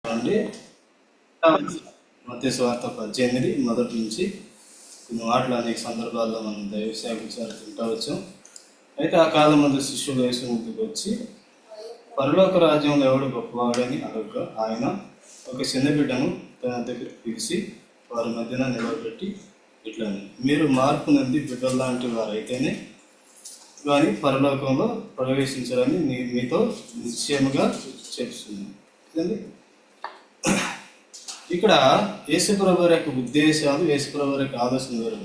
అండి మత్తయి సువార్త 18 మొదటి నుంచి కొన్ని మాటలు అనేక సందర్భాల్లో మనం దైవ సేవకులు తింటవచ్చు. అయితే ఆ కాలం ముందు శిష్యులు యేసు ముందుకు వచ్చి, పరలోక రాజ్యంలో ఎవడు గొప్పవాడని అడగగా ఆయన ఒక చిన్న బిడ్డను తన దగ్గర పిలిచి వారి మధ్యన నిలబెట్టి ఇట్లని, మీరు మార్పు నుండి బిడ్డల్లాంటి వారైతేనే కానీ పరలోకంలో ప్రవేశించాలని మీతో నిశ్చయముగా చెప్తున్నాను. ఇక్కడ యేసుప్రభు యొక్క ఉద్దేశాలు, యేసుప్రభు యొక్క ఆలోచన వేరు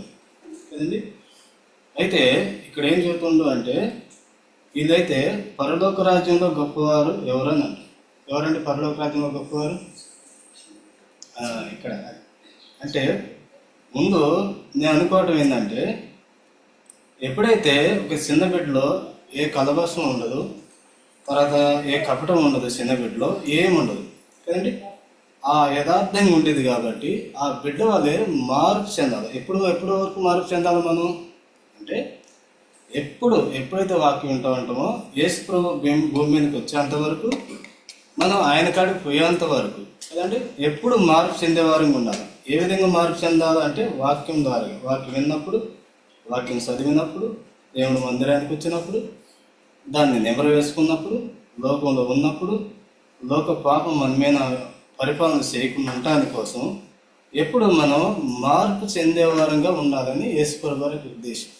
కదండి. అయితే ఇక్కడ ఏం చెబుతుండో అంటే, వీళ్ళైతే పరలోక రాజ్యంలో గొప్పవారు ఎవరని అంటారు. ఎవరంటే పరలోక రాజ్యంలో గొప్పవారు? ఇక్కడ అంటే ముందు నేను అనుకోవటం ఏంటంటే, ఎప్పుడైతే ఒక చిన్న బిడ్డలో ఏ కలబసం ఉండదు, తర్వాత ఏ కపటం ఉండదు, చిన్న బిడ్డలో ఏముండదు కదండి, ఆ యథార్థంగా ఉండేది కాబట్టి ఆ బిడ్డ వాళ్ళే మార్పు చెందాలి. ఎప్పుడు వరకు మార్పు చెందాలి మనం అంటే, ఎప్పుడైతే వాక్యం వింటూ ఉంటామో, యేసు ప్రభు భూమి మీదకి వచ్చేంత వరకు, మనం ఆయన కాడికి పోయేంత వరకు కదండి, ఎప్పుడు మార్పు చెందేవారంగా ఉండాలి. ఏ విధంగా మార్పు చెందాలి అంటే, వాక్యం ద్వారా. వాక్యం విన్నప్పుడు, వాక్యం చదివినప్పుడు, దేవుని మందిరానికి వచ్చినప్పుడు, దాన్ని నెమరు వేసుకున్నప్పుడు, లోకంలో ఉన్నప్పుడు, లోక పాపం మన మీద పరిపాలన చేయకుండా ఉండటాని కోసం ఎప్పుడు మనం మార్పు చెందేవారంగా ఉండాలని యేసుప్రభు వారి ఉద్దేశం.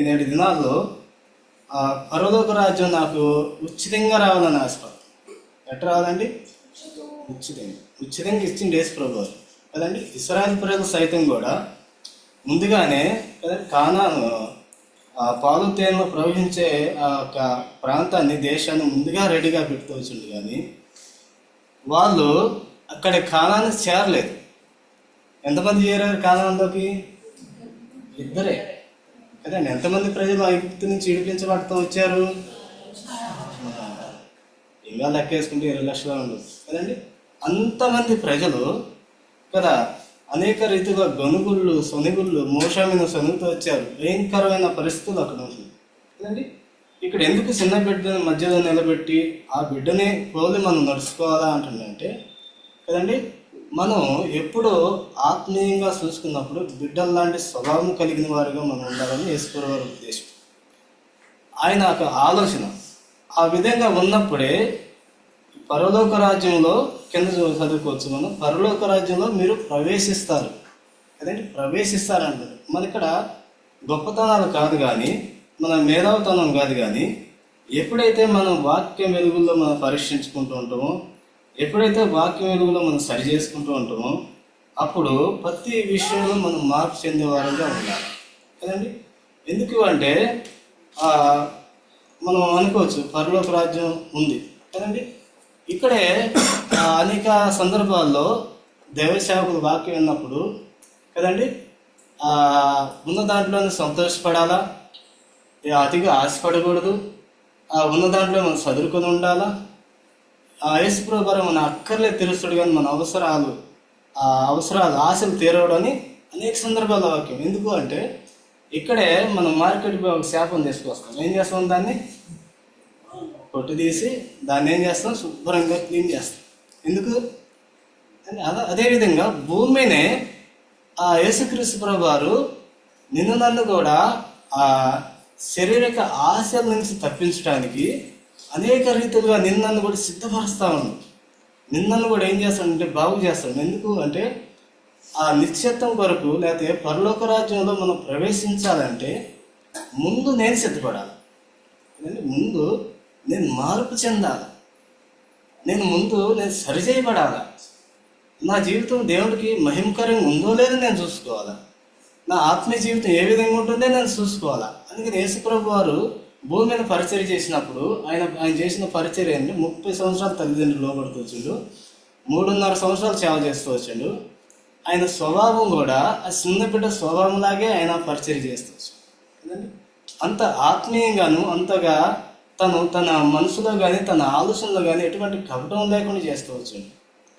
నేటి దినాల్లో పరలోక రాజ్యం నాకు ఉచితంగా రావాలని ఆశపడతాను. ఎట్లా రావాలండి? ఉచితంగా ఇచ్చింది యేసుప్రభు వారు కదండి. ఇశ్రాయేలు ప్రజలు సైతం కూడా ముందుగానే కదండి, కానాను పాలు తేనెలో ప్రవహించే ఆ యొక్క ప్రాంతాన్ని, దేశాన్ని ముందుగా రెడీగా పెడుతూ వచ్చింది. కానీ వాళ్ళు అక్కడ కానానికి చేరలేదు. ఎంతమంది చేరారు కానాన్లోకి? ఇద్దరే కదండి. ఎంతమంది ప్రజలు ఐగుప్తు నుంచి విడిపించబడుతూ వచ్చారు? ఇంకా లెక్కేసుకుంటే 20 లక్షలు ఉండదు కదండి. అంతమంది ప్రజలు కదా, అనేక రీతిగా గనుగుళ్ళు, శొనుగుళ్ళు, మోషామిన శనుగుతూ వచ్చారు. భయంకరమైన పరిస్థితులు అక్కడ ఉంటుంది కదండి. ఇక్కడ ఎందుకు చిన్న బిడ్డని మధ్యలో నిలబెట్టి ఆ బిడ్డని పోలి మనం నడుచుకోవాలా అంటుందంటే కదండి, మనం ఎప్పుడూ ఆత్మీయంగా చూసుకున్నప్పుడు బిడ్డల్లాంటి స్వభావం కలిగిన వారిగా మనం ఉండాలని యేసుప్రభు వారి ఉద్దేశం. ఆయన ఒక ఆలోచన ఆ విధంగా ఉన్నప్పుడే పరలోక రాజ్యంలో, కింద చదువుకోవచ్చు మనం, పరలోక రాజ్యంలో మీరు ప్రవేశిస్తారు కదండి. ప్రవేశిస్తారంటారు. మన ఇక్కడ గొప్పతనాలు కాదు కానీ, మన మేధావితనం కాదు కానీ, ఎప్పుడైతే మనం వాక్యం వెలుగుల్లో మనం పరీక్షించుకుంటూ ఉంటామో, ఎప్పుడైతే వాక్యం వెలుగులో మనం సరి చేసుకుంటూ ఉంటామో, అప్పుడు ప్రతి విషయంలో మనం మార్పు చెందేవారంగా ఉండాలి కదండి. ఎందుకు అంటే మనం అనుకోవచ్చు పరలోక రాజ్యం ఉంది కదండి. ఇక్కడే అనేక సందర్భాల్లో దైవ సేవకులు వాక్యం విన్నప్పుడు కదండి, ఉన్న దాంట్లోనే సంతోషపడాలా, అతిగా ఆశపడకూడదు, ఉన్న దాంట్లో మనం చదువుకొని ఉండాలా. యేసుప్రభు వారు మన అక్కర్లే తెలుస్తాడు కానీ మన అవసరాలు, ఆశలు తీరవడని అనేక సందర్భాల వాక్యం. ఎందుకు అంటే, ఇక్కడే మనం మార్కెట్కి ఒక చేపను తీసుకొస్తాం. ఏం చేస్తాం? దాన్ని పొట్టు తీసి దాన్ని ఏం చేస్తాం? శుభ్రంగా క్లీన్ చేస్తాం. ఎందుకు అంటే, అదేవిధంగా భూమినే యేసుక్రీస్తు ప్రభు వారు నిన్ను నన్ను కూడా శారీరక ఆశల నుంచి తప్పించడానికి అనేక రీతిలుగా నిన్నను కూడా సిద్ధపరుస్తా ఉన్నాడు. నిన్నను కూడా ఏం చేస్తాడంటే బాగు చేస్తాడు. ఎందుకు అంటే, ఆ నిశ్చిత్వం కొరకు, లేకపోతే పరలోక రాజ్యంలో మనం ప్రవేశించాలంటే ముందు నేను సిద్ధపడాలి. ముందు నేను మార్పు చెందాలి. నేను సరిచేయబడాలి. నా జీవితం దేవుడికి మహిమకరంగా ఉందో లేదో నేను చూసుకోవాలా. నా ఆత్మీయ జీవితం ఏ విధంగా ఉంటుందో నేను చూసుకోవాలా. అందుకని యేసుప్రభు వారు భూమి మీద పరిచర్య చేసినప్పుడు ఆయన చేసిన పరిచర్య అంటే 30 సంవత్సరాలు తల్లిదండ్రులు లోబడుతూ వచ్చిండు, 3.5 సంవత్సరాలు సేవ చేస్తూ వచ్చిండు. ఆయన స్వభావం కూడా ఆ చిన్న బిడ్డ స్వభావంలాగే ఆయన పరిచర్య చేస్తూ వచ్చాడు. అంత ఆత్మీయంగాను, అంతగా తన మనసులో కానీ తన ఆలోచనలో కానీ ఎటువంటి కపటం లేకుండా చేస్తూ వచ్చాడు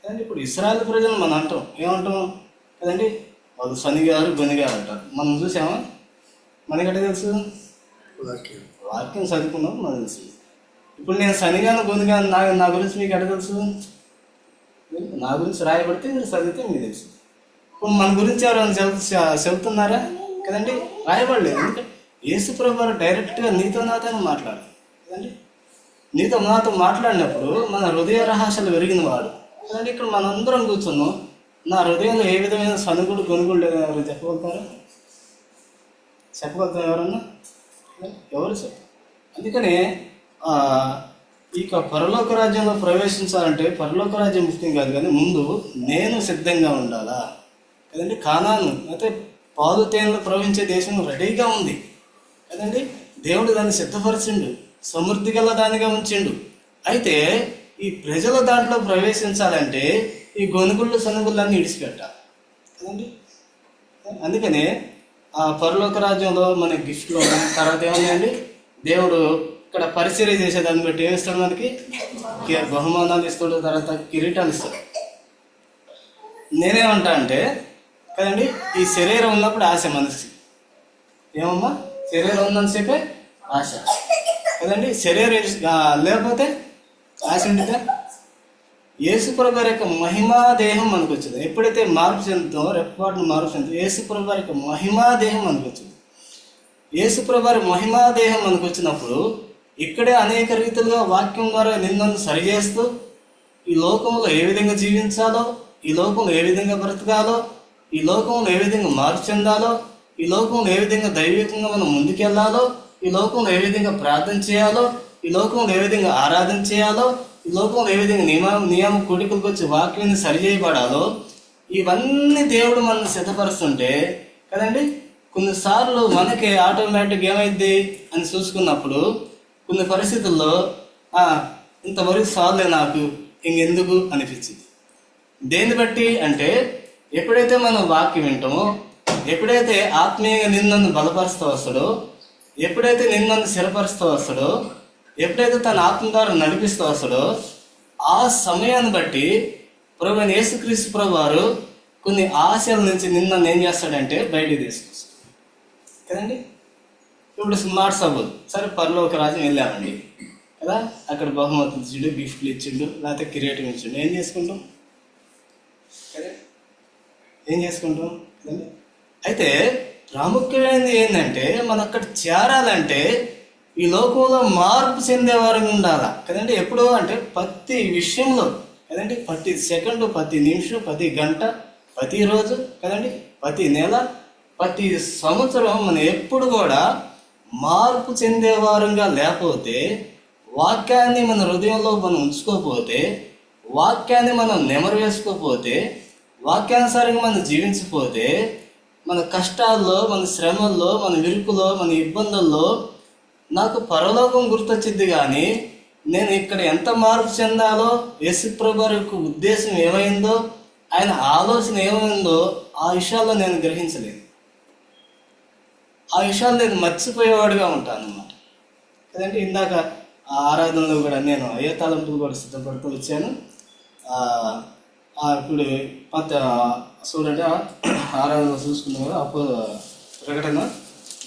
కదండి. ఇప్పుడు ఇశ్రాయేలు ప్రజలు మనం అంటాం, ఏమంటాం కదండి, వాళ్ళు శనిగారు గొనిగారు అంటారు. మనం చూసామా? మనకంటే తెలుసు, వాక్యం చదువుకున్నాం మనకు తెలుసు. ఇప్పుడు నేను శనిగాను గొనిగాను, నా గురించి మీకు ఎక్కడ తెలుసు? నా గురించి రాయబడితే మీరు చదివితే మీకు తెలుసు. ఇప్పుడు మన గురించి ఎవరైనా చెబుతున్నారా? కదండి, రాయబడలేదు. ఎందుకంటే యేసుప్రభు వారు డైరెక్ట్గా నీతో నాతో మాట్లాడారు కదండి. నీతో నాతో మాట్లాడినప్పుడు మన హృదయ రహస్యాలు వెరిగిన వాడు కదండి. ఇక్కడ మనందరం కూర్చున్నాం, నా హృదయంలో ఏ విధమైన సనుగుడు గొనుగుడు లేదు. ఎవరు చెప్పగలుగుతారా? ఎవరన్నా? ఎవరు చెప్ప. అందుకనే ఇక పరలోక రాజ్యంలో ప్రవేశించాలంటే పరలోక రాజ్యం ముఖ్యం కాదు, కానీ ముందు నేను సిద్ధంగా ఉండాలా కదండి. కానాను అయితే పాలు తేనెలు ప్రవహించే దేశం రెడీగా ఉంది కదండి. దేవుడు దాన్ని సిద్ధపరిచిండు, సమృద్ధి గల దానిగా ఉంచిండు. అయితే ఈ ప్రజల దాంట్లో ప్రవేశించాలంటే ఈ గొనుగుళ్ళు సనుగుళ్ళన్నీ ఇడిచిపెట్టాలి కదండి. అందుకనే ఆ పరలోక రాజ్యంలో మన గిఫ్ట్లో తర్వాత ఏముందండి, దేవుడు ఇక్కడ పరిచర్య చేసేదాన్ని బట్టి ఏమి ఇస్తాడు, మనకి బహుమానాలు ఇస్తాడు, తర్వాత కిరీటాలు ఇస్తాడు. నేనేమంటా అంటే కదండి, ఈ శరీరం ఉన్నప్పుడు ఆశ మనిషి. ఏమమ్మా, శరీరం ఉన్నంతసేపే ఆశ కదండి. శరీరం లేకపోతే ఆశ ఉంటుందా? యేసుప్రభు వారి యొక్క మహిమాదేహం మనకు వచ్చింది. ఎప్పుడైతే మార్పు చెందుతామో రెప్పపాటును మార్పు చెందుతాం, యేసుప్రభు వారి యొక్క మహిమాదేహం మనకు వచ్చింది. యేసుప్రభు వారి మహిమాదేహం మనకు వచ్చినప్పుడు ఇక్కడే అనేక రీతిలుగా వాక్యం ద్వారా నిన్ను సరిచేస్తూ ఈ లోకంలో ఏ విధంగా జీవించాలో, ఈ లోకంలో ఏ విధంగా బ్రతకాలో, ఈ లోకంలో ఏ విధంగా మార్పు చెందాలో, ఈ లోకంలో ఏ విధంగా దైవికంగా మనం ముందుకెళ్లాలో, ఈ లోకంలో ఏ విధంగా ప్రార్థన చేయాలో, ఈ లోకంలో ఏ విధంగా ఆరాధన చేయాలో, ఈ లోకంలో ఏ విధంగా నియమ కూడికలకు వచ్చి వాక్యాన్ని సరిచేయబడాలో, ఇవన్నీ దేవుడు మనల్ని సిద్ధపరుస్తుంటే కదండి. కొన్నిసార్లు మనకి ఆటోమేటిక్ ఏమైంది అని చూసుకున్నప్పుడు కొన్ని పరిస్థితుల్లో ఇంతవరకు చాలే నాకు ఇంకెందుకు అనిపించింది. దేన్ని బట్టి అంటే ఎప్పుడైతే మనం వాక్యం వింటామో, ఎప్పుడైతే ఆత్మీయంగా నిన్ను బలపరుస్తూ వస్తాడో, ఎప్పుడైతే నిన్ను స్థిరపరుస్తూ వస్తాడో, ఎప్పుడైతే తన ఆత్మ ద్వారా నడిపిస్తూ వస్తాడో, ఆ సమయాన్ని బట్టి ప్రభువైన యేసుక్రీస్తు ప్రభు వారు కొన్ని ఆశల నుంచి నిన్ను ఏం చేస్తాడంటే బయటికి తీసుకొస్తాడు కదండి. ఇప్పుడు స్మార్ట్ సభలు సరే పరలోక రాజ్యం వెళ్ళామండి కదా, అక్కడ బహుమతులు ఇచ్చిండు, గిఫ్ట్లు ఇచ్చిండు, లేకపోతే కిరీటం ఇచ్చిండు. ఏం చేసుకుంటాం కదండి. అయితే ప్రాముఖ్యమైనది ఏంటంటే మనం అక్కడ చేరాలంటే ఈ లోకంలో మార్పు చెందేవారంగా ఉండాలా కదండి. ఎప్పుడో అంటే ప్రతి విషయంలో కదండి, ప్రతి సెకండు, ప్రతి నిమిషం, ప్రతి గంట, ప్రతిరోజు కదండి, ప్రతి నెల, ప్రతి సంవత్సరం మనం ఎప్పుడు కూడా మార్పు చెందేవారంగా లేకపోతే, వాక్యాన్ని మన హృదయంలో మనం ఉంచుకోకపోతే, వాక్యాన్ని మనం నెమరు వేసుకోకపోతే, వాక్యానుసారంగా మనం జీవించకపోతే, మన కష్టాల్లో, మన శ్రమల్లో, మన విరుకులో, మన ఇబ్బందుల్లో నాకు పరలోకం గుర్తొచ్చింది. కానీ నేను ఇక్కడ ఎంత మార్పు చెందాలో, యేసుప్రభు యొక్క ఉద్దేశం ఏమైందో, ఆయన ఆలోచన ఏమైందో ఆ విషయాల్లో నేను గ్రహించలేదు. ఆ విషయాలు నేను మర్చిపోయేవాడుగా ఉంటాను అన్నమాట కదండి. ఇందాక ఆ ఆరాధనలో కూడా నేను అయ్యే తలంపులు కూడా సిద్ధపడుతూ వచ్చాను. ఇప్పుడు చూడండి, ఆరాధన చూసుకున్నాం కదా, అప్పుడు ప్రకటన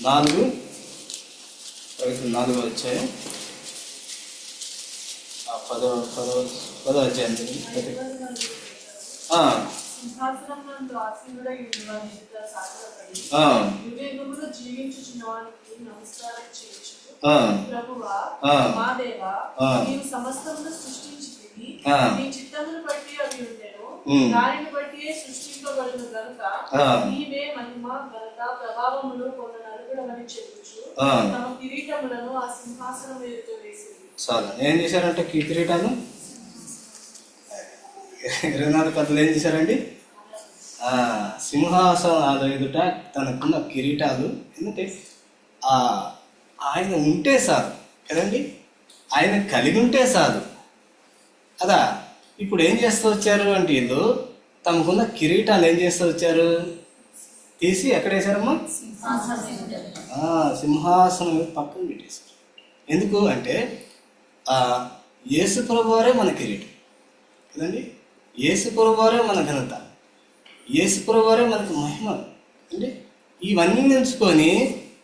4 వచ్చాయి. 10 అధ్యాయం చాలా ఏం చేశారంటే కిరీటాలు 24 పెద్దలు ఏం చేశారండి, సింహాసనాల ఎదుట తనకున్న కిరీటాలు. ఎందుకంటే ఆయన ఉంటే చాలు కదండి, ఆయన కలిగి ఉంటే చాలు కదా. ఇప్పుడు ఏం చేస్తూ వచ్చారు అంటే వీళ్ళు తమకున్న కిరీటాలు ఏం చేస్తూ వచ్చారు, తీసి ఎక్కడ వేశారమ్మా, సింహాసనం పక్కన పెట్టేశారు. ఎందుకు అంటే యేసుప్రభు వారే మన కిరీటం కదండి, యేసుప్రభు వారే మన ఘనత, యేసుప్రభు వారే మనకు మహిమ అండి. ఇవన్నీ ఎంచుకొని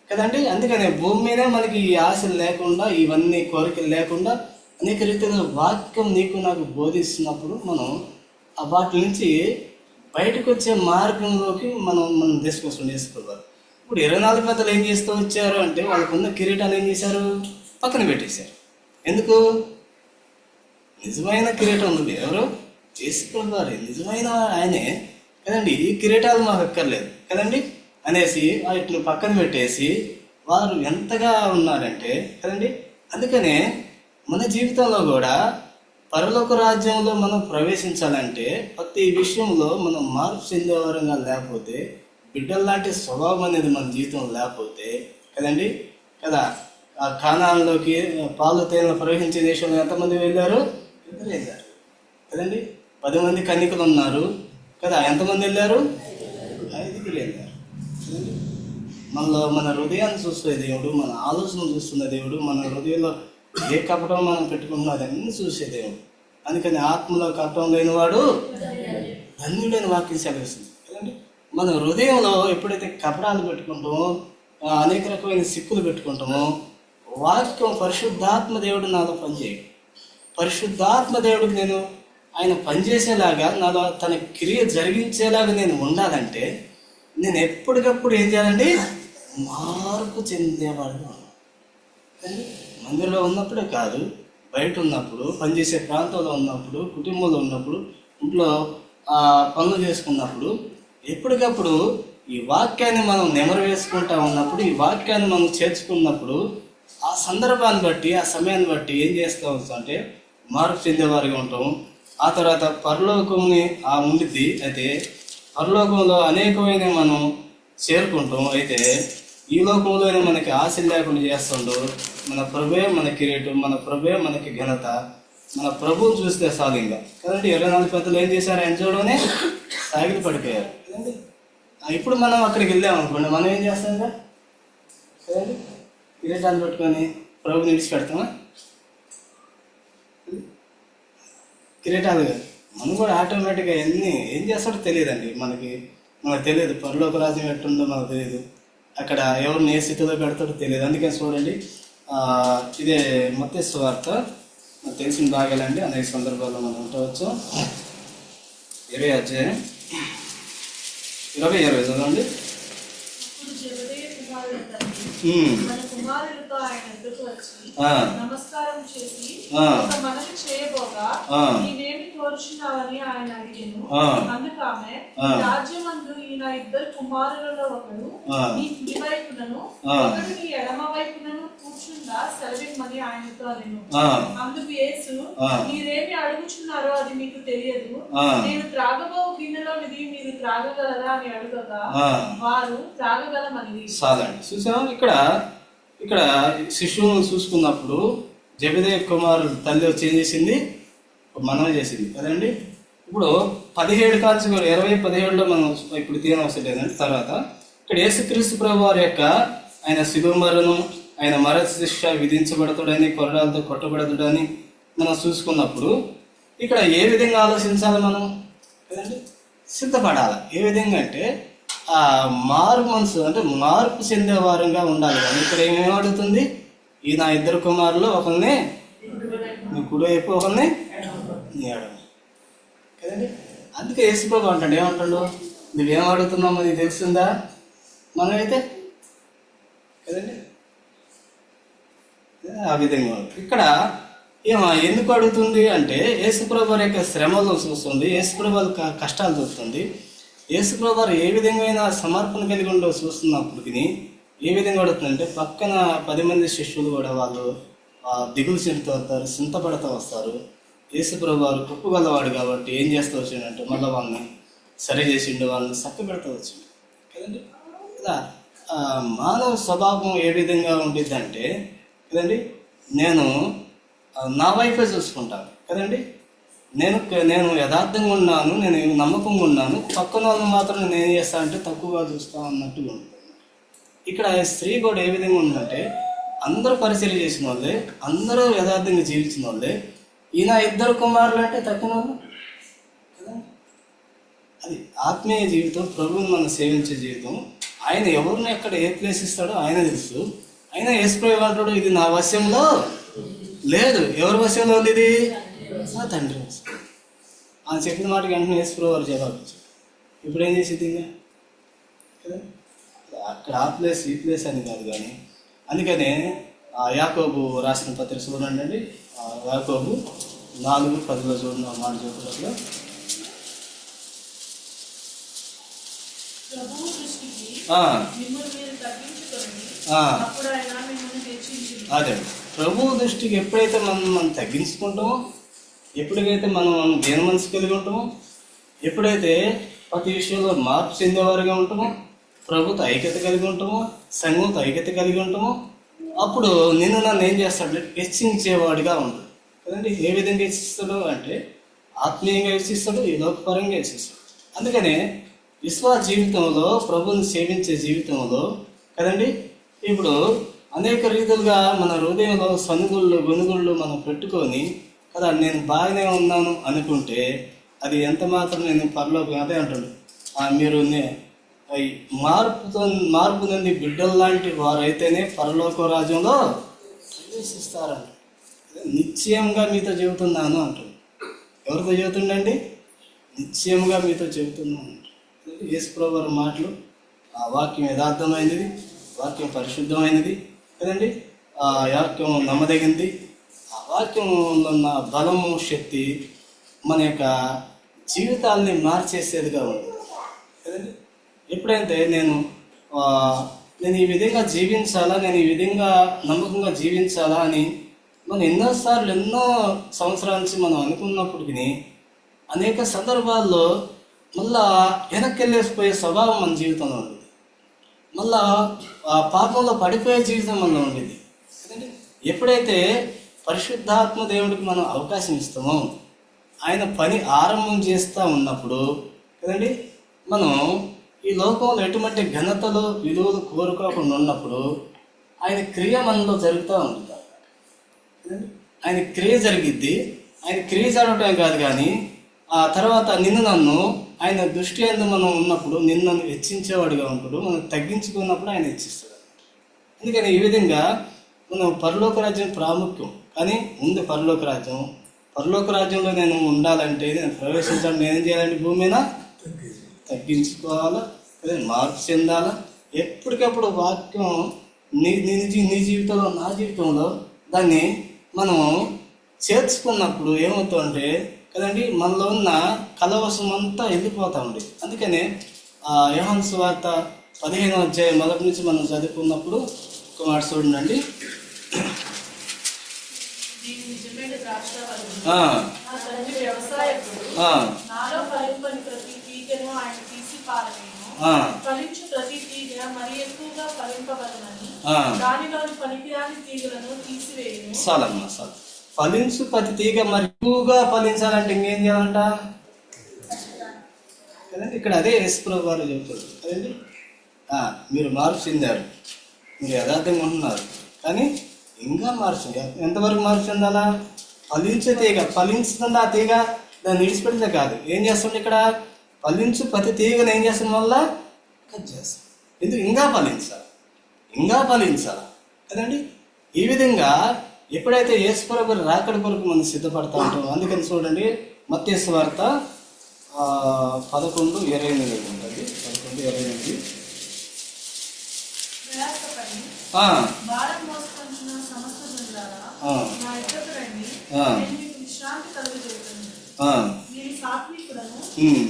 కదండి. అందుకనే భూమి మీద మనకి ఈ ఆశలు లేకుండా, ఇవన్నీ కోరికలు లేకుండా అనేక రీతిగా వాక్యం నీకు నాకు బోధిస్తున్నప్పుడు మనం ఆ వాటి నుంచి బయటకు వచ్చే మార్గంలోకి మనం తీసుకొస్తుంది యేసుప్రభువారు. ఇప్పుడు 24 పెద్దలు ఏం చేస్తూ వచ్చారు అంటే వాళ్ళకున్న కిరీటాలు ఏం చేశారు? పక్కన పెట్టేశారు. ఎందుకు? నిజమైన కిరీటం ఉంది ఎవరు? యేసుప్రభువారే, నిజమైన ఆయనే కదండి. ఈ కిరీటాలు మాకు అక్కర్లేదు కదండి అనేసి వాటిని పక్కన పెట్టేసి వారు ఎంతగా ఉన్నారంటే కదండి. అందుకనే మన జీవితంలో కూడా పరలోక రాజ్యంలో మనం ప్రవేశించాలంటే ప్రతి విషయంలో మనం మార్పు చెందేవారంగా లేకపోతే, బిడ్డల్లాంటి స్వభావం అనేది మన జీవితంలో లేకపోతే కదండి కదా. ఆ కానాన్లోకి పాలు తేనెలు ప్రవహించే దేశంలో ఎంతమంది వెళ్ళారు? 2 వెళ్ళారు కదండి. 10 మంది కన్యకలు ఉన్నారు కదా, ఎంతమంది వెళ్ళారు? 5 వెళ్ళారు కదండి. మనలో మన హృదయాన్ని చూస్తున్న దేవుడు, మన ఆలోచన చూస్తున్న దేవుడు, మన హృదయంలో ఏ కపటం మనం పెట్టుకున్నా అదన్నీ చూసే దేవుడు. అందుకని ఆత్మలో కపటం లేనివాడు ధన్యుడైన వాక్యం సెలవిస్తుంది కదండి. మన హృదయంలో ఎప్పుడైతే కపటాలు పెట్టుకుంటామో, అనేక రకమైన సిక్కులు పెట్టుకుంటామో, వాక్యం పరిశుద్ధాత్మ దేవుడు నాలో పనిచేయడు. పరిశుద్ధాత్మ దేవుడికి నేను ఆయన పనిచేసేలాగా, నాలో తన క్రియ జరిగించేలాగా నేను ఉండాలంటే నేను ఎప్పటికప్పుడు ఏం చేయాలండి? మార్పు చెందేవాడుగా ఉండాలి. మందిరంలో ఉన్నప్పుడే కాదు, బయట ఉన్నప్పుడు, పనిచేసే ప్రాంతంలో ఉన్నప్పుడు, కుటుంబంలో ఉన్నప్పుడు, ఇంట్లో పనులు చేసుకున్నప్పుడు ఎప్పటికప్పుడు ఈ వాక్యాన్ని మనం నెమరు వేసుకుంటా ఉన్నప్పుడు, ఈ వాక్యాన్ని మనం చేర్చుకున్నప్పుడు ఆ సందర్భాన్ని బట్టి, ఆ సమయాన్ని బట్టి ఏం చేస్తూ ఉంటాం అంటే మార్పు చెందేవారిగా ఉంటాం. ఆ తర్వాత పరలోకంని ఉండిద్ది. అయితే పరలోకంలో అనేకమైన మనం చేరుకుంటాం. అయితే ఈ లోకంలోనే మనకి ఆశ లేకుండా చేస్తుండో మన ప్రభువే మన కిరీటం, మన ప్రభువే మనకి ఘనత, మన ప్రభువుని చూస్తే చాలు ఇంకా కదండి. 24 పెద్దలు ఏం చేశారు? ఆయన చూడనే సాగిలి పడిపోయారు కదండి. ఇప్పుడు మనం అక్కడికి వెళ్ళామనుకోండి, మనం ఏం చేస్తాం కదండి? కిరీటాన్ని పెట్టుకొని ప్రభుని విడిచిపెడతామా? కిరీటాలు మనం కూడా ఆటోమేటిక్గా ఎన్ని ఏం చేస్తాడో తెలియదండి. మనకు తెలియదు. పరలోక రాజ్యం ఎట్టుందో మనకు తెలియదు. అక్కడ ఎవరిని ఏ స్థితిలో పెడతాడో తెలియదు. అందుకని చూడండి, ఇదే మత్తయి సువార్త మనకు తెలిసిన భాగాలండి. అనేక సందర్భాల్లో మనం ఉండవచ్చు. 20 అధ్యాయం 20 చదవండి. నమస్కారం చేసి మనవి చేయబోగా నీవేమి కోరుచున్నావని ఆయన అడిగాను. అందుకామె, రాజ్యమందు ఈయన 2 కుమారులలో ఒకడు నీ కుడి వైపునను ఒకడు నీ ఎడమ వైపునను కూర్చుండా సెలవిమ్మని ఆయనతో అనెను. అందుకు యేసు, మీరేమి అడుగుచున్నారో అది మీకు తెలియదు. నేను త్రాగబో గిన్నెలోనిది మీరు త్రాగగలరా అని అడుగగా వారు త్రాగగలమని. ఇక్కడ శిశువును చూసుకున్నప్పుడు జబెదయి కుమారుడు తల్లి వచ్చి ఏం చేసింది? మనవి చేసింది కదండి. ఇప్పుడు 17 కాల్సి 20:17లో మనం ఇప్పుడు తీయనవసరం లేదండి. తర్వాత ఇక్కడ యేసుక్రీస్తు ప్రభు వారి యొక్క ఆయన సిలువమరణం, ఆయన మరణ శిక్ష విధించబడతాడని, కొరడాలతో కొట్టబడతాడని మనం చూసుకున్నప్పుడు ఇక్కడ ఏ విధంగా ఆలోచించాలి మనం కదండి? సిద్ధపడాలి. ఏ విధంగా అంటే మారు మనసు అంటే మార్పు చెందే వారంగా ఉండాలి. కానీ ఇక్కడ ఏమేమి అడుగుతుంది? ఈ నా 2 కుమారులు ఒకరిని నీ కుడి వైపు, ఒకరిని నీ ఎడమ కదండి. అందుకే యేసుప్రభు అంటాడు, ఏమంటాడు? నువ్వేం అడుగుతున్నావు నీకు తెలుస్తుందా? మనమైతే కదండి ఆ విధంగా ఇక్కడ ఎందుకు అడుగుతుంది అంటే యేసుప్రభు యొక్క శ్రమలు చూస్తుంది, యేసుప్రభు కష్టాలు చూస్తుంది. యేసుప్రభు ఏ విధంగా సమర్పణ కలిగి ఉండో చూస్తున్నప్పటికి ఏ విధంగా అడుగుతుందంటే పక్కన 10 మంది శిష్యులు కూడా వాళ్ళు దిగులు చెందుతూ వస్తారు, చింతపడుతూ వస్తారు. యేసుప్రభు వారు కృపగలవాడు కాబట్టి ఏం చేస్తూ వచ్చిందంటే మళ్ళీ వాళ్ళని సరి చేసిండు, వాళ్ళని చక్క పెడతా వచ్చిండు కదండి. ఇలా మానవ స్వభావం ఏ విధంగా ఉండిద్ది అంటే కదండి, నేను నా వైఫే చూసుకుంటాను కదండి. నేను యథార్థంగా ఉన్నాను, నేను నమ్మకంగా ఉన్నాను, పక్కన వాళ్ళు మాత్రం నేను ఏం చేస్తాను అంటే తక్కువగా చూస్తాను అన్నట్టుగా ఉంటుంది. ఇక్కడ స్త్రీ కూడా ఏ విధంగా ఉందంటే అందరూ పరిచయం చేసిన వాళ్ళే, అందరూ యథార్థంగా జీవించిన వాళ్ళే. ఈయన 2 కుమారులు అంటే తక్కువ వాళ్ళు కదా. అది ఆత్మీయ జీవితం, ప్రభువుని మనం సేవించే జీవితం. ఆయన ఎవరిని ఎక్కడ ఏ ప్లేస్ ఇస్తాడో ఆయన తెలుసు. ఆయన యేసుప్రభు అంటాడు, ఇది నా వశంలో లేదు. ఎవరి వశంలో ఉంది? ఇది నా తండ్రి వశం. ఆ చెప్పిన మాటకి వెంటనే యేసుప్రభు వారు జవాబు ఇచ్చారు. ఇప్పుడు ఏం చేసేది ఇంకా కదా, అక్కడ ఆ ప్లేస్ ఈ ప్లేస్ అని కాదు. కానీ అందుకనే యాకోబు రాసిన పత్రిక చూడండి అండి, యాకోబు 4:10 చూడండి ఆ మాట చూపులో. ప్రభువు దృష్టికి మిమ్మల్ని మీరు తగ్గించుకోండి, అప్పుడు ఆయన మిమ్మల్ని హెచ్చించును. అదే ప్రభువు దృష్టికి ఎప్పుడైతే మనం తగ్గించుకుంటామో, ఎప్పుడైతే మనం దేని మనసు కలిగి ఉంటామో, ఎప్పుడైతే ప్రతి విషయంలో మార్పు చెందేవారుగా ఉంటామో, ప్రభుత్వ ఐక్యత కలిగి ఉంటామో, సంఘంతో ఐక్యత కలిగి ఉంటామో, అప్పుడు నిన్ను నన్ను ఏం చేస్తాడు, హెచ్చించేవాడిగా ఉంటాడు కదండి. ఏ విధంగా హెచ్చిస్తాడు అంటే ఆత్మీయంగా హెచ్చిస్తాడు, ఈ లోకపరంగా హెచ్చిస్తాడు. అందుకనే విశ్వాస జీవితంలో, ప్రభుని సేవించే జీవితంలో కదండి, ఇప్పుడు అనేక రీతులుగా మన హృదయంలో సనుగుళ్ళు గొనుగుళ్ళు మనం పెట్టుకొని కదా నేను బాగానే ఉన్నాను అనుకుంటే అది ఎంత మాత్రం నేను పరలోకం అదే అంటాడు, మీరు మార్పు నుండి బిడ్డలు లాంటి వారైతేనే పరలోక రాజ్యంలో ప్రవేశిస్తారంట. నిశ్చయంగా మీతో చెబుతున్నాను అంటాడు. ఎవరితో చెబుతుండండి? నిశ్చయంగా మీతో చెబుతున్నాను అంటాడు. యేసుప్రభు వారి మాటలు, ఆ వాక్యం యథార్థమైనది, వాక్యం పరిశుద్ధమైనది కదండి, ఆ వాక్యం నమ్మదగింది. ఆ వాక్యంలో ఉన్న బలము శక్తి మన యొక్క జీవితాలని మార్చేసేదిగా ఉంది కదండి. ఎప్పుడైతే నేను ఈ విధంగా జీవించాలా, నేను ఈ విధంగా నమ్మకంగా జీవించాలా అని మనం ఎన్నోసార్లు ఎన్నో సంవత్సరాల నుంచి మనం అనుకున్నప్పటికీ అనేక సందర్భాల్లో మళ్ళా వెనక్కి వెళ్ళేసిపోయే స్వభావం మన జీవితంలో ఉండేది. మళ్ళా ఆ పాపంలో పడిపోయే జీవితం మనలో ఉండేది కదండి. ఎప్పుడైతే పరిశుద్ధాత్మ దేవుడికి మనం అవకాశం ఇస్తామో, ఆయన పని ఆరంభం చేస్తూ ఉన్నప్పుడు కదండి, మనం ఈ లోకంలో ఎటువంటి ఘనతలు విలువలు కోరుకోకుండా ఉన్నప్పుడు ఆయన క్రియ మనలో జరుగుతూ ఉంటుంది. ఆయన క్రియ జరిగిద్ది. ఆయన క్రియ జరగటం కాదు, కానీ ఆ తర్వాత నిన్ను నన్ను ఆయన దృష్టి అందు మనం ఉన్నప్పుడు నిన్ను నన్ను హెచ్చించేవాడిగా ఉంటాడు. మనం తగ్గించుకున్నప్పుడు ఆయన హెచ్చిస్తాడు. అందుకని ఈ విధంగా మనం పరలోక రాజ్యం ప్రాముఖ్యం. కానీ ముందు పరలోక రాజ్యం, పరలోక రాజ్యంలో నేను ఉండాలంటే, నేను ప్రవేశించాలి, నేనేం చేయాలంటే భూమి మీద తగ్గించుకోవాలా, మార్పు చెందాలా. ఎప్పటికప్పుడు వాక్యం నీ జీవితంలో, నా జీవితంలో దాన్ని మనం చేర్చుకున్నప్పుడు ఏమవుతుందంటే కదండి, మనలో ఉన్న కలవసం అంతా వెళ్ళిపోతూ ఉండేది. అందుకనే యోహాను సువార్త 15వ అధ్యాయం మొదటి నుంచి మనం చదువుకున్నప్పుడు ఒక మాట చూడండి. ఫలించు ప్రతి తీగ మరి ఎక్కువగా ఫలింపవలెనని దానిలోని పనికిరాని తీగలను తీసివేయును. చాలమ్మా చాలు. ఫలించు ప్రతి తీగ మరి ఎక్కువగా ఫలించాలంటే ఇంకేం చేయాలంట కదండి. ఇక్కడ అదే యేసుప్రభు వారు చెబుతారు కదండి. మీరు మార్పు చెందారు, మీరు యథార్థంగా ఉంటున్నారు, కానీ ఇంకా మార్పు ఎంతవరకు మార్పు చెందాలా? ఫలించే తీగ ఫలించుతుంది. ఆ తీగ దాన్ని విడిచిపెడితే కాదు, ఏం చేస్తుంది ఇక్కడ? ఫలించు ప్రతి తీగను ఏం చేస్తుంది వల్ల కట్ చేస్తాం. ఎందుకు? ఇంకా ఫలించాలి కదండి. ఈ విధంగా ఎప్పుడైతే యేసుప్రభు రాకడ కొరకు మనం సిద్ధపడతా ఉంటాం. అందుకని చూడండి, మత్తయి సువార్త 11:28 ఉంటుంది. 11:28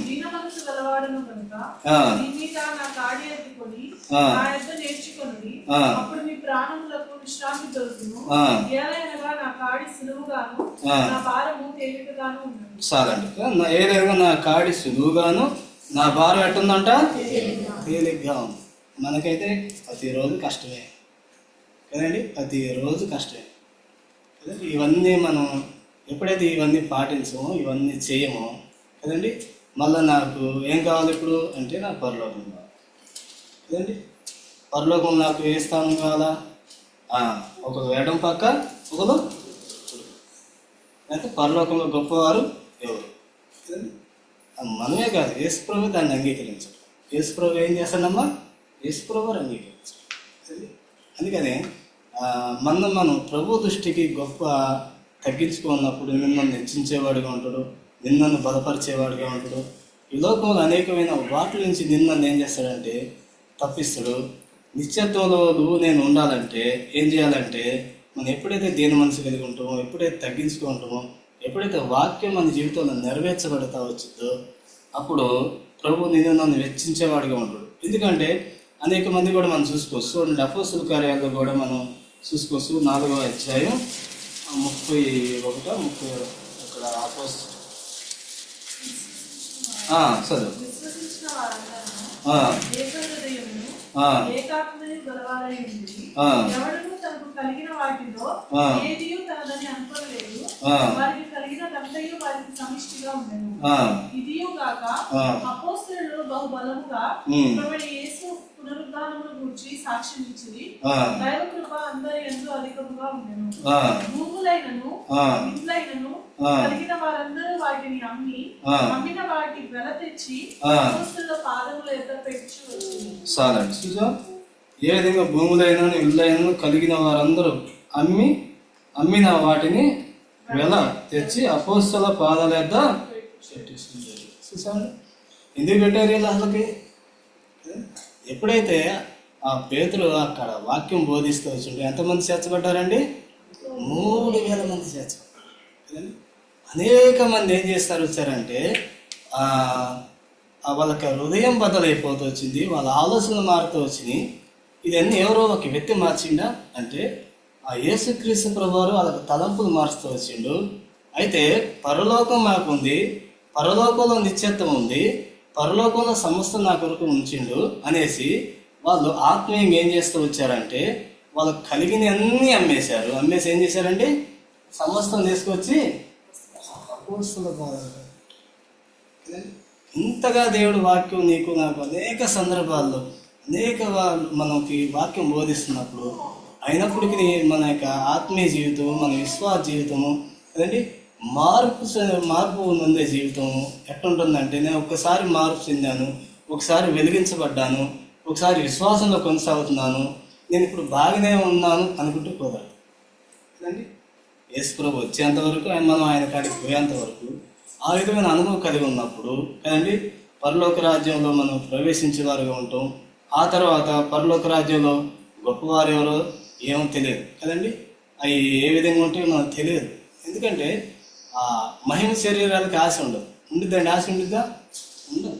దీనమనసు గలవాడను కనుక మీ మీద నా కాడి ఎత్తుకొని నా యొద్ద నేర్చుకొనుడి, అప్పుడు మీ ప్రాణములకు విశ్రాంతి దొరుకును. ఏలైనగా నా కాడి సులువుగాను నా భారము తేలికగాను ఉన్నది. చాలండి. ఏదైనా నా కాడి సులువుగాను నా భారం ఎట్టుందంట? తేలిగ్గా ఉంది. మనకైతే ప్రతిరోజు కష్టమే కదండి, ప్రతిరోజు కష్టమే కదండి. ఇవన్నీ మనం ఎప్పుడైతే ఇవన్నీ పాటించమో, ఇవన్నీ చేయమో కదండి, మళ్ళీ నాకు ఏం కావాలి ఇప్పుడు అంటే నాకు పరలోకం కావాలి కదండి. పరలోకం నాకు ఏ స్థానం కావాలా? ఒకరు ఎడం పక్క, ఒకరు అయితే పరలోకంలో గొప్పవారు ఎవరు కదండి. మనమే కాదు, యేసుప్రభు దాన్ని అంగీకరించాడు. యేసుప్రభు ఏం చేస్తాడమ్మా? యేసుప్రభు అంగీకరించాడు కదండి. అందుకని మనం ప్రభు దృష్టికి గొప్ప తగ్గించుకున్నప్పుడు మిమ్మల్ని హెచ్చించేవాడిగా ఉంటాడు, నిన్నను బలపరిచేవాడుగా ఉంటాడు. ఈ లోకంలో అనేకమైన వాటి నుంచి నిన్నను ఏం చేస్తాడంటే తప్పిస్తాడు. నిత్యత్వంలో నువ్వు నేను ఉండాలంటే ఏం చేయాలంటే మనం ఎప్పుడైతే దేని మనసు కలిగి ఉంటామో, ఎప్పుడైతే తగ్గించుకుంటామో, ఎప్పుడైతే వాక్యం మన జీవితంలో నెరవేర్చబడతా వచ్చిందో అప్పుడు ప్రభు నిన్ను నన్ను వెచ్చించేవాడిగా ఉంటాడు. ఎందుకంటే అనేక మంది కూడా మనం చూసుకోవచ్చు. చూడండి, అపోస్తుల కార్యాల్లో కూడా మనం చూసుకోవచ్చు. 4వ అధ్యాయం 31 అక్కడ అపోస్తలు చదువు. విశ్వసించిన వారందరూ ఆ, ఏక హృదయమును ఆ, ఏకాత్మని గలవారై ఉండి ఆ, ఎవడును తనకు కలిగిన వాటిలో ఆ, ఏదియు తనదని అనుకోలేదు. ఆ, వారికి కలిగినదంతయు వారికి సమిష్టిగా ఉండెను. ఆ, ఇదియు కాక ఆ, అపోస్తలులు బహు బలముగా ఉమ్, ప్రభువైన యేసు పునరుద్ధానమును గూర్చి సాక్ష్యం ఇచ్చిరి. ఆ, దైవ కృప అందరి యందు అధికముగా ఉండెను. ఆ, భూములైనను ఆ, ఇండ్లైనను ఆ, కలిగిన వారందరూ వాటిని ఆ, అమ్మిన వాటి వెల తెచ్చి ఆ. అపోస్తలుల పాదముల ఎదుట పెట్టి వచ్చింది. చాలండి. చూసా ఏ విధంగా భూములైన ఇళ్ళైన కలిగిన వారందరూ అమ్మిన వాటిని వెల తెచ్చి అపోస్తల పాదాల యొద్ద పెట్టేసుకుంటారు. చూసాండి, ఎందుకు పెట్టారు వీళ్ళు అసలుకి? ఎప్పుడైతే ఆ పేతురు అక్కడ వాక్యం బోధిస్తూ వచ్చింటే ఎంతమంది చేర్చబడ్డారండి? 3000 మంది చేర్చబడ్డారు. అనేక మంది ఏం చేస్తారు వచ్చారంటే వాళ్ళకి హృదయం బద్దలైపోతూ వచ్చింది, వాళ్ళ ఆలోచనలు మారుతూ వచ్చినాయి. ఇదన్నీ ఎవరో ఒక వ్యక్తి మార్చిండా అంటే ఆ యేసుక్రీస్తు ప్రభువారు వాళ్ళకి తలంపులు మారుస్తూ వచ్చిండు. అయితే పరలోకం మాకుంది, పరలోకంలో నిత్యత్వం ఉంది, పరలోకంలో సమస్తం నా కొరకు ఉంచిండు అనేసి వాళ్ళు ఆత్మీయంగా ఏం చేస్తూ వచ్చారంటే వాళ్ళకి కలిగిన అన్నీ అమ్మేశారు. అమ్మేసి ఏం చేశారంటే సమస్తం తీసుకొచ్చి అపోస్తల పాదాలు. ఇంతగా దేవుడు వాక్యం నీకు నాకు అనేక సందర్భాల్లో మనకి వాక్యం బోధిస్తున్నప్పుడు అయినప్పటికీ మన యొక్క ఆత్మీయ జీవితం, మన విశ్వాస జీవితము కదండి మార్పు నొందే జీవితము ఎట్లుంటుందంటే, నేను ఒకసారి మార్పు చెందాను, ఒకసారి వెలిగించబడ్డాను, ఒకసారి విశ్వాసంలో కొనసాగుతున్నాను, నేను ఇప్పుడు బాగానే ఉన్నాను అనుకుంటూ కుదరదు కదండి. యేసుప్రభు వచ్చేంత వరకు మనం ఆయన కాడికి పోయేంత వరకు ఆ విధమైన అనుభవం కలిగి ఉన్నప్పుడు కదండి పరలోక రాజ్యంలో మనం ప్రవేశించేవారుగా ఉంటాం. ఆ తర్వాత పరలోక రాజ్యంలో గొప్పవారు ఎవరో ఏమో తెలియదు కదండి. అవి ఏ విధంగా ఉంటాయో మనకు తెలియదు. ఎందుకంటే ఆ మహిమ శరీరాలకి ఆశ ఉండదు. ఉండిద్దండి? ఆశ ఉండిద్దా? ఉండదు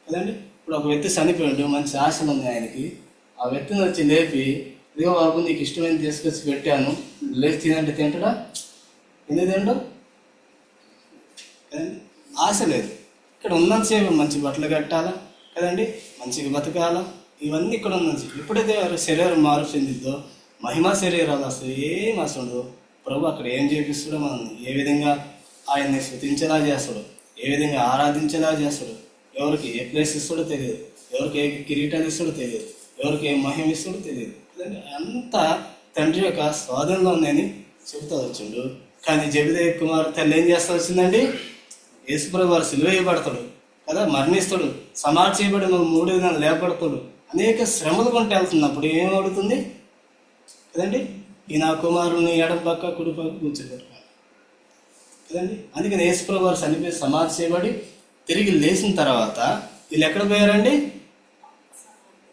కదండి. ఇప్పుడు ఒక వ్యక్తి చనిపోయాడు, మంచి ఆశలు ఉంది ఆయనకి. ఆ వ్యక్తిని వచ్చి లేపి, ఇదిగో బాబు నీకు ఇష్టమైనది తీసుకొచ్చి పెట్టాను, లేచి తినంటే తింటాడా? ఎందుకు తింటాడు? కదండి, ఆశ లేదు. ఇక్కడ ఉన్నంతసేపు మంచి బట్టలు కట్టాలా కదండి, మంచిగా బతకాలా, ఇవన్నీ ఇక్కడ ఉన్నది. ఎప్పుడైతే శరీరం మార్పు చెందిద్దో మహిమా శరీరాలు అసలు ఏం అసలు ఉండదు. ప్రభు అక్కడ ఏం చేపిస్తాడో, మనం ఏ విధంగా ఆయన్ని స్తుతించేలా చేస్తాడు, ఏ విధంగా ఆరాధించేలా చేస్తాడు, ఎవరికి ఏ ప్లేస్ ఇస్తాడో తెలియదు, ఎవరికి ఏ కిరీటాలు ఇస్తాడో తెలియదు, ఎవరికి ఏ మహిమ ఇస్తాడో తెలియదు కదండి. అంతా తండ్రి యొక్క స్వాధీనంలో ఉందని చెబుతూ వచ్చిండు. కానీ జబిదయి కుమార్ తల్లి ఏం చేస్తా వచ్చిందండి? యేసుప్రభు వారు సిలువ వేయబడతాడు కదా, మరణిస్తాడు, సమాధి చేయబడి 3 దినాలు లేపబడతాడు, అనేక శ్రమలు కొంటే వెళ్తున్నప్పుడు ఏం అడుగుతుంది కదండి? ఈ నా కుమారుని ఎడం పక్క కుడి పక్క కూర్చోబెట్టాలి కదండి. అందుకని యేసుప్రభు వారు చనిపోయి సమాధి చేయబడి తిరిగి లేచిన తర్వాత వీళ్ళు ఎక్కడ పోయారండి?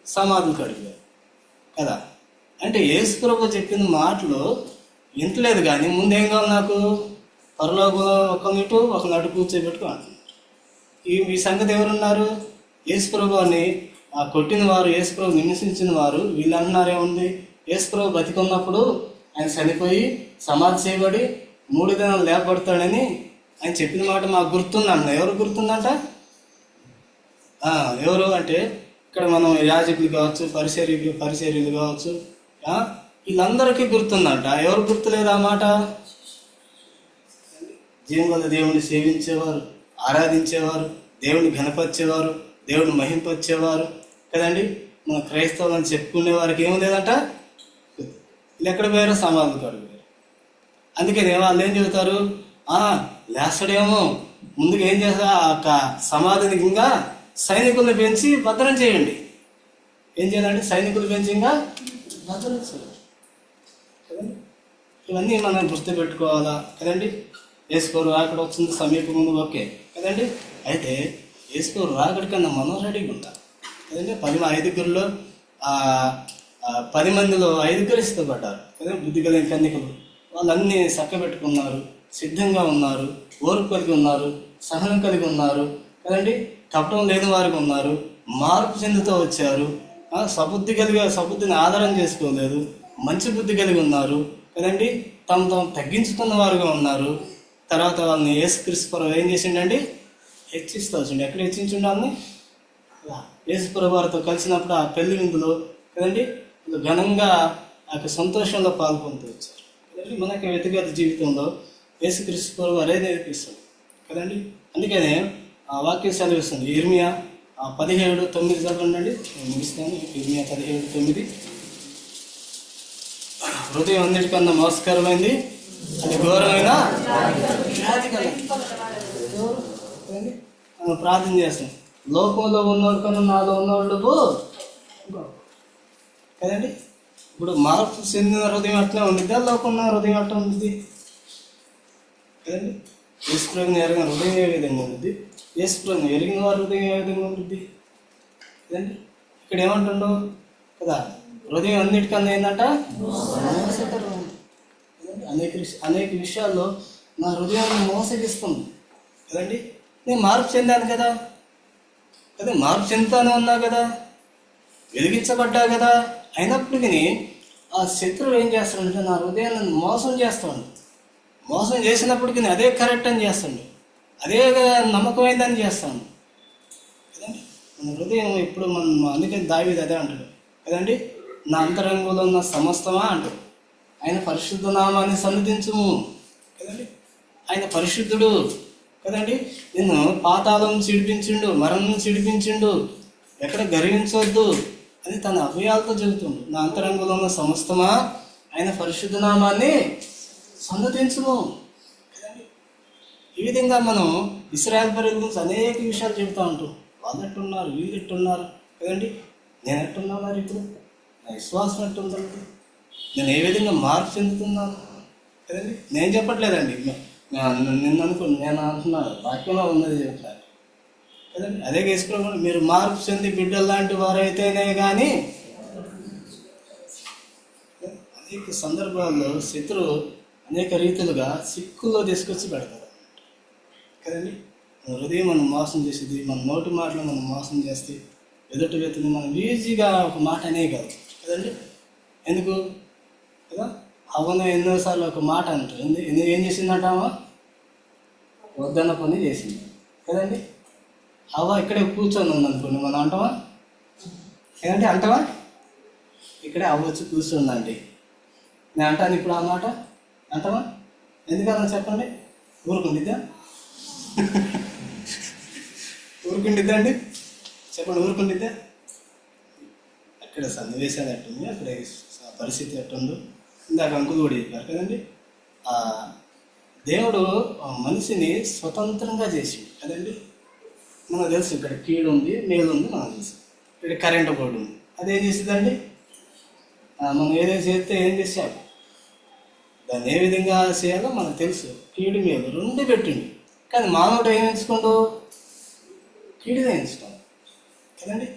సమాధులు కడిగారు కదా. అంటే యేసుప్రభు చెప్పిన మాటలు వింటలేదు. కానీ ముందేం కావాలి నాకు? పరలోకంలో ఒక నటు ఒక నటు కూర్చోబెట్టుకో అంటున్నారు. ఈ సంగతి ఎవరున్నారు? యేసుప్రభు అని కొట్టిన వారు, యేసుప్రభు విమర్శించిన వారు వీళ్ళు అంటున్నారేముంది? యేసుప్రభు బతికున్నప్పుడు ఆయన చనిపోయి సమాధి చేయబడి 3 దినాలు లేపబడతాడని ఆయన చెప్పిన మాట మాకు గుర్తుందంట. ఎవరు గుర్తుందంట? ఎవరు అంటే ఇక్కడ మనం యాజకులు కావచ్చు, పరిచర్యలు కావచ్చు, వీళ్ళందరికీ గుర్తుందంట. ఎవరు గుర్తులేదు ఆ మాట? జీవన దేవుని సేవించేవారు, ఆరాధించేవారు, దేవుని ఘనపరిచేవారు, దేవుని మహింపరిచేవారు కదండి. మన క్రైస్తవులను చెప్పుకునే వారికి ఏం లేదంట. వీళ్ళు ఎక్కడ పోయారో? సమాధులు కడిగారు. అందుకని వాళ్ళు ఏం చెబుతారు? లేస్తాడేమో, ముందుకు ఏం చేస్తా ఆ సమాధిని ఇంకా సైనికులను పెంచి భద్రం చేయండి. ఏం చేయాలంటే సైనికులు పెంచి ఇంకా భద్రం చేయండి కదండి. ఇవన్నీ మనం గుర్తుపెట్టుకోవాలా కదండి. యేసుప్రభు రాకడ వచ్చింది సమీపం ఉంది, ఓకే కదండి. అయితే యేసుప్రభు రాకడ కన్నా మనం రెడీగా ఉంటాం కదండి. 5 మందిలో 5 ఇష్టపడ్డారు కదండి. బుద్ధి కలిగిన కన్యకలు వాళ్ళన్నీ చక్కబెట్టుకున్నారు, సిద్ధంగా ఉన్నారు, ఓర్పు కలిగి ఉన్నారు, సహనం కలిగి ఉన్నారు కదండి. కపటం లేని వారికి ఉన్నారు, మార్పు చెందుతూ వచ్చారు, సబుద్ధిని ఆధారం చేసుకోలేదు, మంచి బుద్ధి కలిగి ఉన్నారు కదండి. తమ తగ్గించుకున్న వారుగా ఉన్నారు. తర్వాత వాళ్ళని యేసుక్రీస్తు ప్రభు ఏం చేసిండండి? హెచ్చిస్తూ వచ్చిండు. ఎక్కడ హెచ్చించుండు వాళ్ళని? యేసుప్రభు వారితో కలిసినప్పుడు ఆ పెళ్లి విందులో కదండి ఘనంగా ఆ సంతోషంలో పాల్గొంటూ వచ్చారు కదండి. మనకి వ్యక్తిగత జీవితంలో యేసుక్రీస్తు ప్రభు అదే నేర్పిస్తుంది కదండి. అందుకనే ఆ వాక్యం సెలవిస్తుంది. ఇర్మియా 17:9 చదవండి. నేను ముగిస్తాను. ఇర్మియా 17:9. హృదయం అన్నిటికన్నా మోసకరమైంది, అది ఘోరమైన వ్యాధి కలది. మనం ప్రార్థన చేస్తాం, లోకంలో ఉన్నోడు కన్నా నాలో ఉన్నోళ్ళు కదండి. ఇప్పుడు మార్పు చెందిన హృదయం అట్లా ఉండిద్దా, లోకంలో హృదయం అట్లా ఉంటుంది కదండి. యేసుప్రభుని ఎరిగిన హృదయం ఏ విధంగా ఉంటుంది, యేసుప్రభుని ఎరిగిన వారి హృదయం ఏ విధంగా ఉంటుంది కదండి. ఇక్కడ ఏమంటుండో కదా, హృదయం అన్నిటికన్నా ఏంటంట మోసకరం కదండి. అనేక విషయాల్లో నా హృదయాన్ని మోసగిస్తుంది కదండి. నేను మార్పు చెందాను కదా, అదే మార్పు చెందుతానే ఉన్నా కదా, వెలిగించబడ్డా కదా. అయినప్పటికీ ఆ శత్రువు ఏం చేస్తాడంటే నా హృదయాన్ని మోసం చేస్తాడు. మోసం చేసినప్పటికీ అదే కరెక్ట్ అని చేస్తాడు, అదే నమ్మకమైందని చేస్తాడు కదండి. మన హృదయం ఇప్పుడు అందుకని దావీదు అదే అంటాడు కదండి. నా అంతరంగంలో ఉన్న సమస్తమా అంటాడు. ఆయన పరిశుద్ధ నామాన్ని సన్నిధించుము కదండి. ఆయన పరిశుద్ధుడు కదండి. నిన్ను పాతాళం చిడిపించిండు, మరణం చిడిపించిండు, ఎక్కడ గర్వించవద్దు అని తన అభయాలతో చెబుతుండు. నా అంతరంగంలో ఉన్న సమస్తమా ఆయన పరిశుద్ధ నామాన్ని సన్నతించుము కదండి. ఈ విధంగా మనం ఇశ్రాయేలు ప్రజల గురించి అనేక విషయాలు చెబుతూ ఉంటాం. వాళ్ళు ఎట్టున్నారు, వీళ్ళు ఎట్టున్నారు కదండి. నేను ఎట్టున్నా మరి ఇప్పుడు, నా విశ్వాసం ఎట్టుందండి, నేను ఏ విధంగా మార్పు చెందుతున్నాను కదండి. నేను చెప్పట్లేదండి, నిన్ను అనుకోండి, నేను అంటున్నాను, వాక్యంలో ఉన్నది చెప్తాను కదండి. అదే యేసుప్రభు మీరు మార్పు చెంది బిడ్డలు లాంటి వారైతేనే కానీ. అనేక సందర్భాల్లో శత్రువు అనేక రీతులుగా సిక్కుల్లో తీసుకొచ్చి పెడతారు కదండి. మన హృదయం మనం మోసం చేసేది, మన నోటి మాటలు మనం మోసం చేస్తే ఎదుటి వ్యక్తిని మనం ఈజీగా ఒక మాట అనేయగలం కదండి. ఎందుకు కదా, అవన్న ఎన్నోసార్లు ఒక మాట అంటారు. ఏం చేసిందంటామా? వద్దన్న పని చేసింది కదండి. హవ్వ ఇక్కడే కూర్చొని ఉంది అనుకోండి, మనం అంటామా? ఏదంటే అంటావా? ఇక్కడే అవ్వ వచ్చి కూర్చుందండి, నేను అంటాను ఇప్పుడు ఆ మాట అంటావా? ఎందుకన్నా చెప్పండి, ఊరుకుండిద్దా? ఊరుకుండిద్దా అండి? చెప్పండి, ఊరుకుండిద్దా? అక్కడ సన్నివేశాలు ఎట్టుంది, అక్కడ పరిస్థితి ఎట్టుందో ఇందాక అంకులు కూడా చెప్పారు కదండి. దేవుడు మనిషిని స్వతంత్రంగా చేసిండు కదండి. మనకు తెలుసు ఇక్కడ కీడు ఉంది, మేలు ఉంది, మనకు తెలుసు. ఇక్కడ కరెంటు బోర్డు ఉంది, అదేం చేసిందండి, మనం ఏదైనా చేస్తే ఏం చేసాము, దాన్ని ఏ విధంగా చేయాలో మనకు తెలుసు. కీడు మేలు రెండు పెట్టిండు. కానీ మానవుడు ఏం ఎంచుకోండు, కీడుగా ఎంచుకోండు కదండి.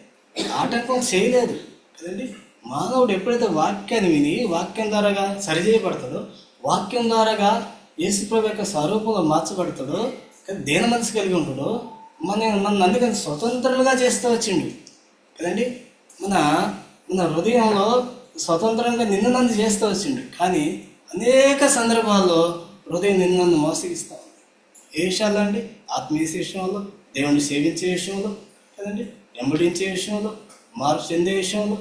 ఆటంకం చేయలేదు కదండి. మానవుడు ఎప్పుడైతే వాక్యాన్ని విని వాక్యం ద్వారాగా సరిచేయబడతాడో, వాక్యం ద్వారాగా యేసుప్రభు యొక్క స్వరూపంలో మార్చబడతాడో, దేన మనసు కలిగి ఉంటాడో, మన అందుకని స్వతంత్రులుగా చేస్తూ వచ్చిండు కదండి. మన హృదయంలో స్వతంత్రంగా నిన్ను నన్ను చేస్తూ వచ్చిండు. కానీ అనేక సందర్భాల్లో హృదయం నిన్ను నన్ను మోసగిస్తూ ఉంది. ఏ విషయాల్లో అండి? ఆత్మీయ విషయంలో, దేవుణ్ణి సేవించే విషయంలో కదండి, వెంబడించే విషయంలో, మార్పు చెందే విషయంలో,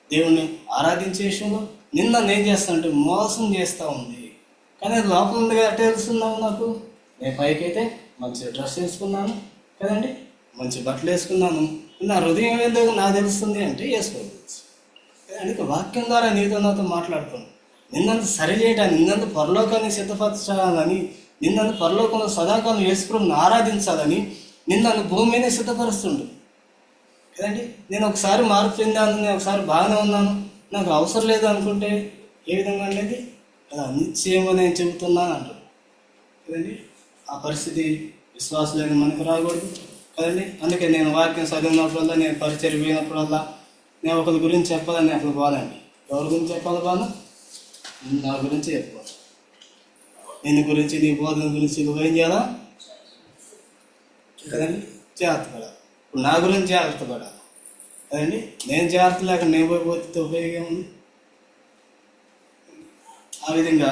దేవుణ్ణి ఆరాధించే విషయంలో నిన్న నేను చేస్తానంటే మోసం చేస్తూ ఉంది. కానీ అది లోపల ఉంది అట్టే తెలుస్తున్నావు నాకు. నేను పైకైతే మంచి డ్రెస్ వేసుకున్నాను కదండి, మంచి బట్టలు వేసుకున్నాను, నా హృదయం ఏదో నాకు తెలుస్తుంది అంటే వేసుకోవచ్చు. అందుకే వాక్యం ద్వారా నీతో నాతో మాట్లాడుతున్నాను. నిన్నంత సరి చేయడానికి, నిన్నంత పరలోకాన్ని సిద్ధపరచాలని, నిన్నంత పరలోకంలో సదాకాలం యేసుప్రభుని ఆరాధించాలని నిన్ను భూమి మీద సిద్ధపరుస్తుండు కదండి. నేను ఒకసారి మార్పు చెందాను, నేను ఒకసారి బాగానే ఉన్నాను, నాకు అవసరం లేదు అనుకుంటే ఏ విధంగా అనేది అలా నిశ్చయమో నేను చెబుతున్నాను అంటాడు కదండి. ఆ పరిస్థితి విశ్వాసులైన మనకు రాకూడదు కదండి. అందుకే నేను వాక్యం చదివినప్పుడల్లా, నేను పరిచయం పోయినప్పుడల్లా నేను ఒకరి గురించి చెప్పాలని అసలు పోవాలండి. ఎవరి గురించి చెప్పాలి బాగా? నా గురించి చెప్పుకోవాలి. నేను గురించి, నీ బోధన గురించి నువ్వు ఏం చేయాలా కదండి? జాగ్రత్త పడాలి. ఇప్పుడు నా గురించి జాగ్రత్త పడాలి కదండి. నేను జాగ్రత్త లేక నేను పోతే ఉపయోగం ఉంది. ఆ విధంగా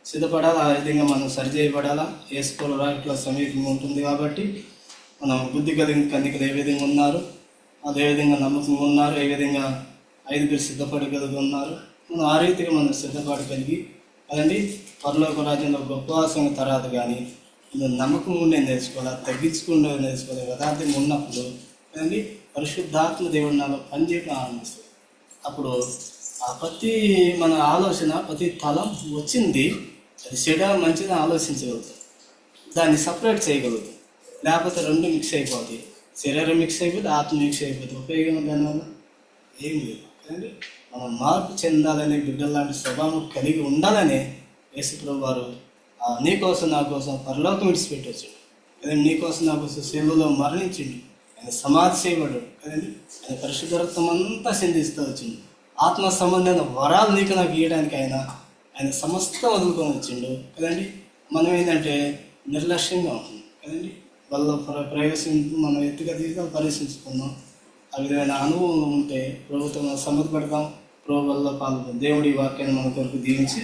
సిద్ధపడాలి, ఆ విధంగా మనం సరిచేయబడాలా. యేసుప్రభు రాకడ సమీపంగా ఉంటుంది కాబట్టి మనం బుద్ధి కలిగిన కన్యకలు ఏ విధంగా ఉన్నారు, అదేవిధంగా నమ్మకంగా ఉన్నారు, ఏ విధంగా 5 సిద్ధపడగలిగి ఉన్నారు, మనం ఆ రీతిగా మనం సిద్ధపడగలిగి కదండి పరలోక రాజ్యంలో గొప్ప వాసన తర్వాత కానీ నమ్మకం ఉండే నేర్చుకోవాలి, తగ్గించుకుంటే నేర్చుకోవాలి. యథార్థంగా ఉన్నప్పుడు కదండి పరిశుద్ధాత్మ దేవుడి నాలో పనిచేయడం ఆరంభిస్తుంది. అప్పుడు ఆ ప్రతి మన ఆలోచన, ప్రతి తలం వచ్చింది అది చెడ మంచిగా ఆలోచించగలుగుతాం, దాన్ని సపరేట్ చేయగలుగుతాం. లేకపోతే 2 మిక్స్ అయిపోతాయి. శరీరం మిక్స్ అయిపోతే ఆత్మ మిక్స్ అయిపోతుంది. ఉపయోగం దానివల్ల ఏం లేదు కదండి. మనం మార్పు చెందాలనే బిడ్డల లాంటి స్వభావం కలిగి ఉండాలనే యేసుప్రభు వారు నీకోసం నా కోసం పరలోకం విడిచిపెట్టి వచ్చాడు కదండి. నీకోసం నా కోసం సేవలో మరణించిండు. ఆయన సమాధి చేయబడ్డాడు కదండి. ఆయన పరిశుద్ధ రక్తం అంతా సిందిస్తూ వచ్చిండు. ఆత్మ సంబంధమైన వరాలు నీకు నాకు ఇవ్వడానికి ఆయన సమస్తం వదులుకొని వచ్చిండు కదండి. మనం ఏంటంటే నిర్లక్ష్యంగా ఉంటుంది కదండి. వాళ్ళ ప్రవేశించి మనం ఎత్తుగా పరిశీలించుకుందాం. ఆ విధమైన అనుభవం ఉంటే ప్రభుత్వం సమ్మతి పెడతాం. ప్రభు వల్ల పాల్గొందాం. దేవుడి వాక్యాన్ని మన కొరకు దీవించి